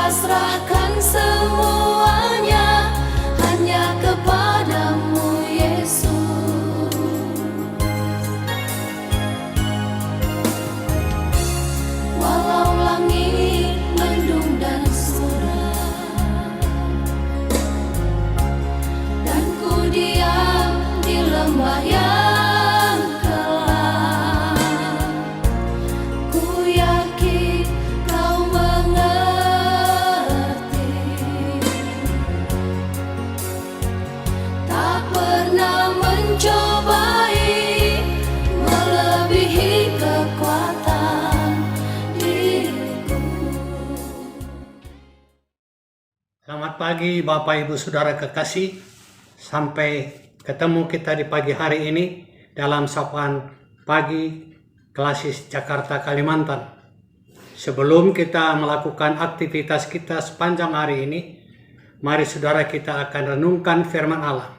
pasrahkan semuanya hanya kepadamu Yesus. Walau langit mendung dan suram, dan ku diam di lembah yang kelam, ku yakin kau mengerti. Tak pernah mencobai melebihi kekuatan diriku. Selamat pagi Bapak Ibu Saudara kekasih. Sampai ketemu kita di pagi hari ini dalam sapaan pagi Klasis Jakarta Kalimantan. Sebelum kita melakukan aktivitas kita sepanjang hari ini, mari saudara kita akan renungkan firman Allah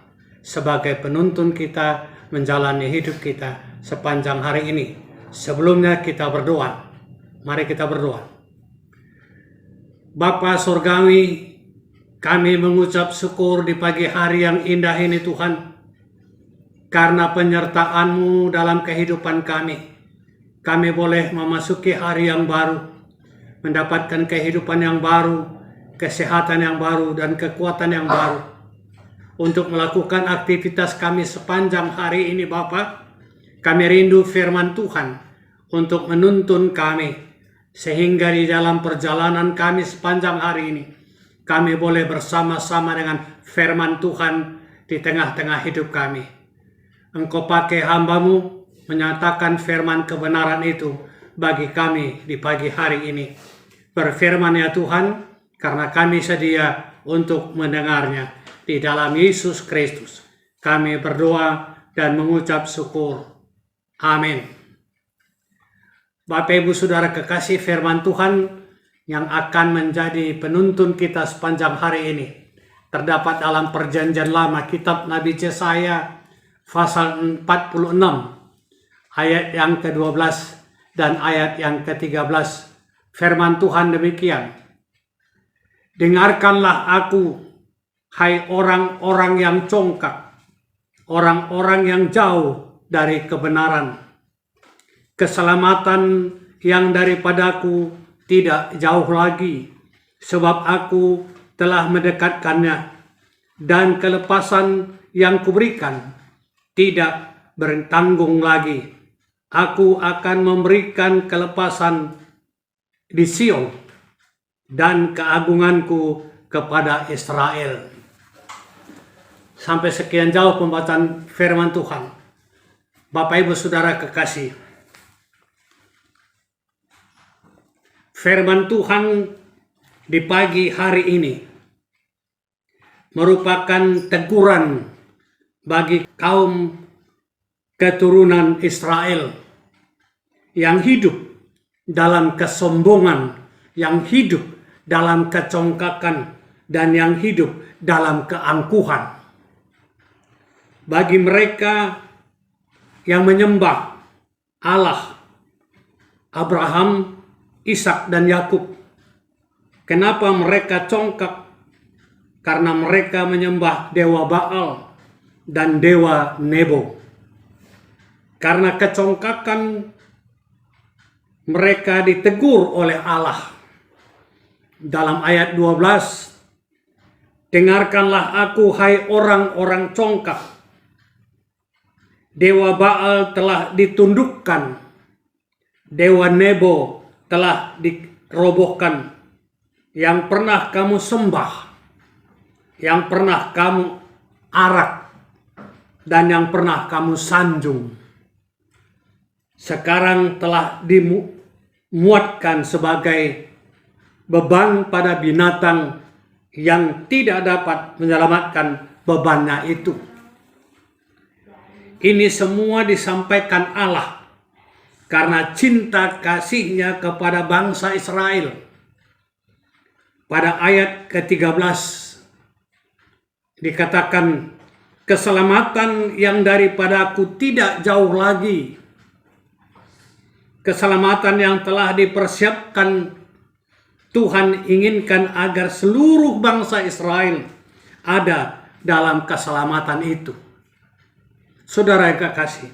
sebagai penuntun kita menjalani hidup kita sepanjang hari ini. Sebelumnya kita berdoa. Mari kita berdoa. Bapa Surgawi, kami mengucap syukur di pagi hari yang indah ini Tuhan, karena penyertaan-Mu dalam kehidupan kami. Kami boleh memasuki hari yang baru, mendapatkan kehidupan yang baru, kesehatan yang baru, dan kekuatan yang baru untuk melakukan aktivitas kami sepanjang hari ini Bapa. Kami rindu firman Tuhan untuk menuntun kami, sehingga di dalam perjalanan kami sepanjang hari ini kami boleh bersama-sama dengan firman Tuhan di tengah-tengah hidup kami. Engkau pakai hamba-Mu menyatakan firman kebenaran itu bagi kami di pagi hari ini. Berfirman ya Tuhan, karena kami sedia untuk mendengarnya. Di dalam Yesus Kristus kami berdoa dan mengucap syukur. Amin. Bapak Ibu Saudara kekasih, firman Tuhan yang akan menjadi penuntun kita sepanjang hari ini terdapat dalam Perjanjian Lama, kitab Nabi Yesaya pasal 46 ayat yang ke-12 dan ayat yang ke-13. Firman Tuhan demikian: dengarkanlah aku, hai orang-orang yang congkak, orang-orang yang jauh dari kebenaran. Keselamatan yang daripadaku tidak jauh lagi, sebab aku telah mendekatkannya, dan kelepasan yang kuberikan tidak bertanggung lagi. Aku akan memberikan kelepasan di Sion dan keagunganku kepada Israel. Sampai sekian jauh pembacaan firman Tuhan. Bapak Ibu Saudara kekasih, firman Tuhan di pagi hari ini merupakan teguran bagi kaum keturunan Israel yang hidup dalam kesombongan, yang hidup dalam kecongkakan, dan yang hidup dalam keangkuhan. Bagi mereka yang menyembah Allah Abraham, Ishak dan Yakub. Kenapa mereka congkak? Karena mereka menyembah dewa Baal dan dewa Nebo. Karena kecongkakan mereka ditegur oleh Allah. Dalam ayat 12, dengarkanlah aku, hai orang-orang congkak. Dewa Baal telah ditundukkan, dewa Nebo telah dirobohkan. Yang pernah kamu sembah, yang pernah kamu arak, dan yang pernah kamu sanjung, sekarang telah dimuatkan sebagai beban pada binatang yang tidak dapat menyelamatkan bebannya itu. Ini semua disampaikan Allah karena cinta kasih-Nya kepada bangsa Israel. Pada ayat ke-13 dikatakan, keselamatan yang daripadaku tidak jauh lagi. Keselamatan yang telah dipersiapkan Tuhan inginkan agar seluruh bangsa Israel ada dalam keselamatan itu. Saudara yang kekasih,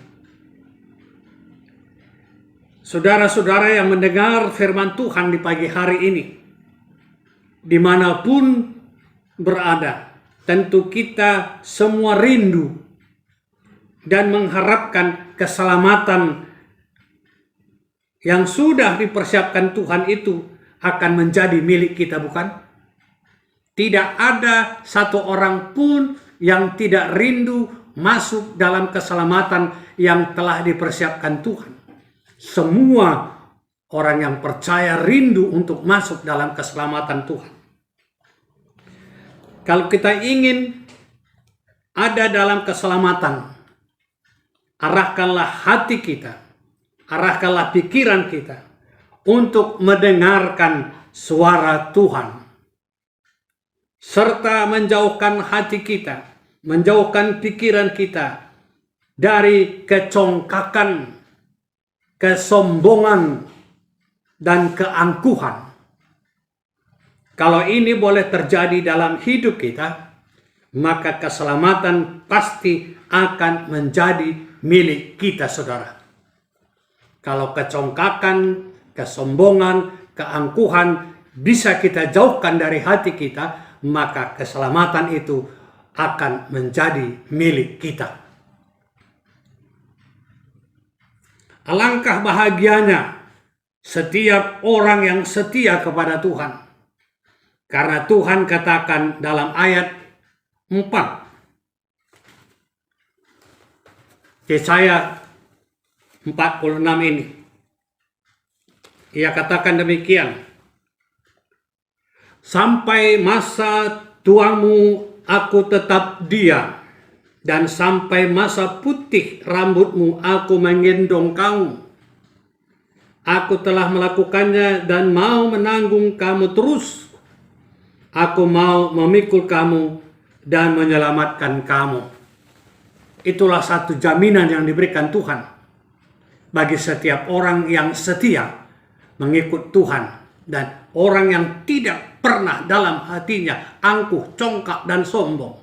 saudara-saudara yang mendengar firman Tuhan di pagi hari ini, dimanapun berada, tentu kita semua rindu dan mengharapkan keselamatan yang sudah dipersiapkan Tuhan itu akan menjadi milik kita, bukan? Tidak ada satu orang pun yang tidak rindu masuk dalam keselamatan yang telah dipersiapkan Tuhan. Semua orang yang percaya rindu untuk masuk dalam keselamatan Tuhan. Kalau kita ingin ada dalam keselamatan, arahkanlah hati kita, arahkanlah pikiran kita untuk mendengarkan suara Tuhan, serta menjauhkan hati kita, menjauhkan pikiran kita dari kecongkakan, kesombongan, dan keangkuhan. Kalau ini boleh terjadi dalam hidup kita, maka keselamatan pasti akan menjadi milik kita, saudara. Kalau kecongkakan, kesombongan, keangkuhan bisa kita jauhkan dari hati kita, maka keselamatan itu akan menjadi milik kita. Alangkah bahagianya setiap orang yang setia kepada Tuhan. Karena Tuhan katakan dalam ayat 4 Yesaya 46 ini, Ia katakan demikian, sampai masa tuamu aku tetap diam, dan sampai masa putih rambutmu aku menggendong kamu. Aku telah melakukannya dan mau menanggung kamu terus. Aku mau memikul kamu dan menyelamatkan kamu. Itulah satu jaminan yang diberikan Tuhan bagi setiap orang yang setia mengikut Tuhan, dan orang yang tidak pernah dalam hatinya angkuh, congkak, dan sombong,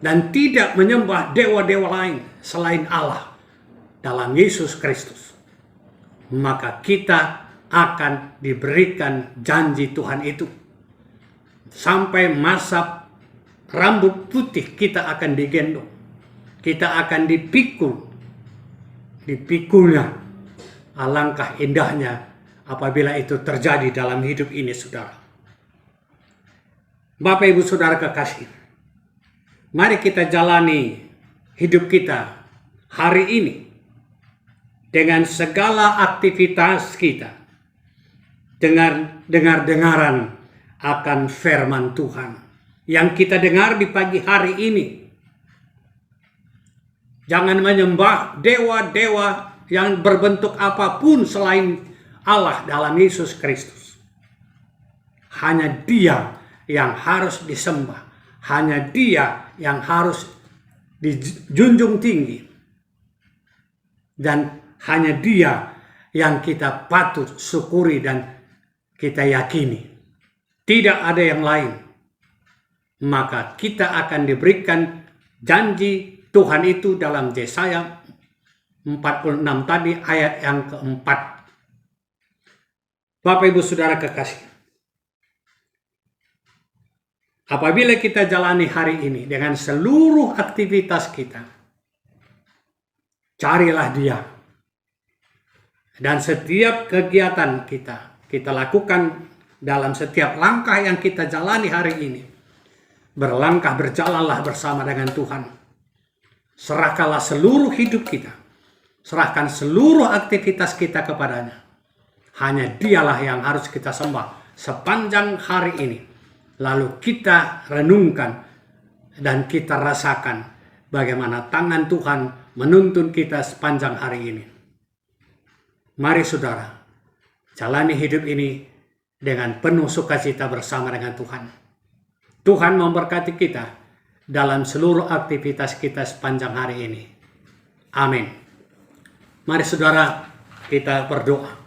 dan tidak menyembah dewa-dewa lain selain Allah dalam Yesus Kristus. Maka kita akan diberikan janji Tuhan itu. Sampai masa rambut putih kita akan digendong. Kita akan dipikulnya. Alangkah indahnya apabila itu terjadi dalam hidup ini, saudara. Bapak Ibu Saudara kekasih, mari kita jalani hidup kita hari ini dengan segala aktivitas kita, dengan dengar-dengaran akan firman Tuhan yang kita dengar di pagi hari ini. Jangan menyembah dewa-dewa yang berbentuk apapun selain Allah dalam Yesus Kristus. Hanya Dia yang harus disembah, hanya Dia yang harus dijunjung tinggi, dan hanya Dia yang kita patut syukuri dan kita yakini. Tidak ada yang lain. Maka kita akan diberikan janji Tuhan itu dalam Yesaya 46 tadi ayat yang keempat. Bapak Ibu Saudara kekasih, apabila kita jalani hari ini dengan seluruh aktivitas kita, carilah Dia. Dan setiap kegiatan kita lakukan dalam setiap langkah yang kita jalani hari ini, berlangkah berjalanlah bersama dengan Tuhan. Serahkanlah seluruh hidup kita, serahkan seluruh aktivitas kita kepadanya. Hanya Dialah yang harus kita sembah sepanjang hari ini. Lalu kita renungkan dan kita rasakan bagaimana tangan Tuhan menuntun kita sepanjang hari ini. Mari saudara, jalani hidup ini dengan penuh sukacita bersama dengan Tuhan. Tuhan memberkati kita dalam seluruh aktivitas kita sepanjang hari ini. Amin. Mari saudara, kita berdoa.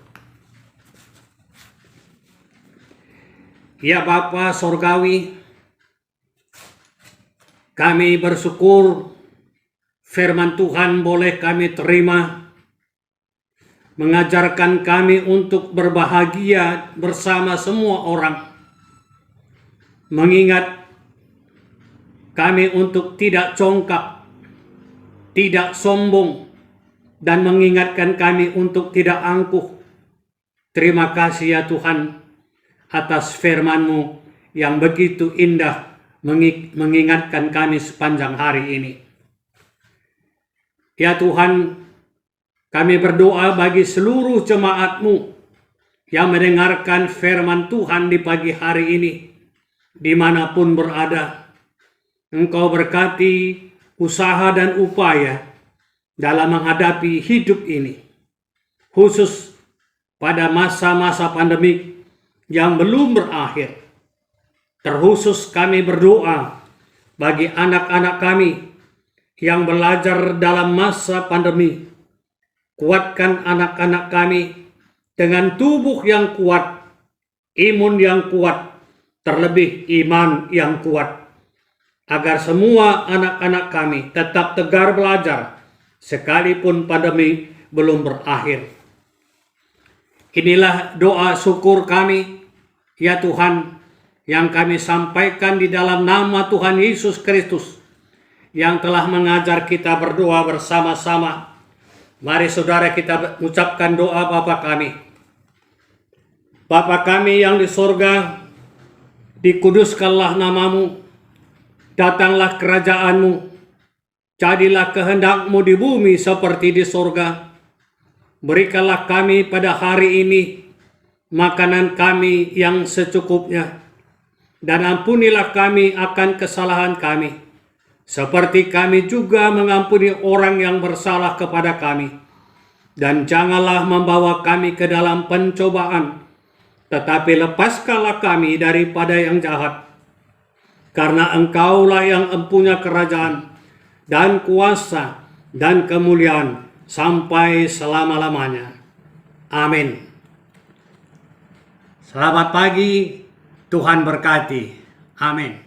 Ya Bapa Sorgawi, kami bersyukur firman Tuhan boleh kami terima, mengajarkan kami untuk berbahagia bersama semua orang, mengingat kami untuk tidak congkak, tidak sombong, dan mengingatkan kami untuk tidak angkuh. Terima kasih ya Tuhan atas firman-Mu yang begitu indah mengingatkan kami sepanjang hari ini. Ya Tuhan, kami berdoa bagi seluruh jemaat-Mu yang mendengarkan firman Tuhan di pagi hari ini, dimanapun berada. Engkau berkati usaha dan upaya dalam menghadapi hidup ini, khusus pada masa-masa pandemik yang belum berakhir. Terkhusus kami berdoa bagi anak-anak kami yang belajar dalam masa pandemi. Kuatkan anak-anak kami dengan tubuh yang kuat, imun yang kuat, terlebih iman yang kuat, agar semua anak-anak kami tetap tegar belajar sekalipun pandemi belum berakhir. Inilah doa syukur kami, ya Tuhan, yang kami sampaikan di dalam nama Tuhan Yesus Kristus yang telah mengajar kita berdoa bersama-sama. Mari saudara kita ucapkan doa Bapa kami. Bapa kami yang di sorga, dikuduskanlah namamu, datanglah kerajaan-Mu, jadilah kehendak-Mu di bumi seperti di sorga. Berikanlah kami pada hari ini makanan kami yang secukupnya, dan ampunilah kami akan kesalahan kami, seperti kami juga mengampuni orang yang bersalah kepada kami. Dan janganlah membawa kami ke dalam pencobaan, tetapi lepaskanlah kami daripada yang jahat. Karena Engkaulah yang empunya kerajaan dan kuasa dan kemuliaan sampai selama-lamanya. Amin. Selamat pagi, Tuhan berkati. Amin.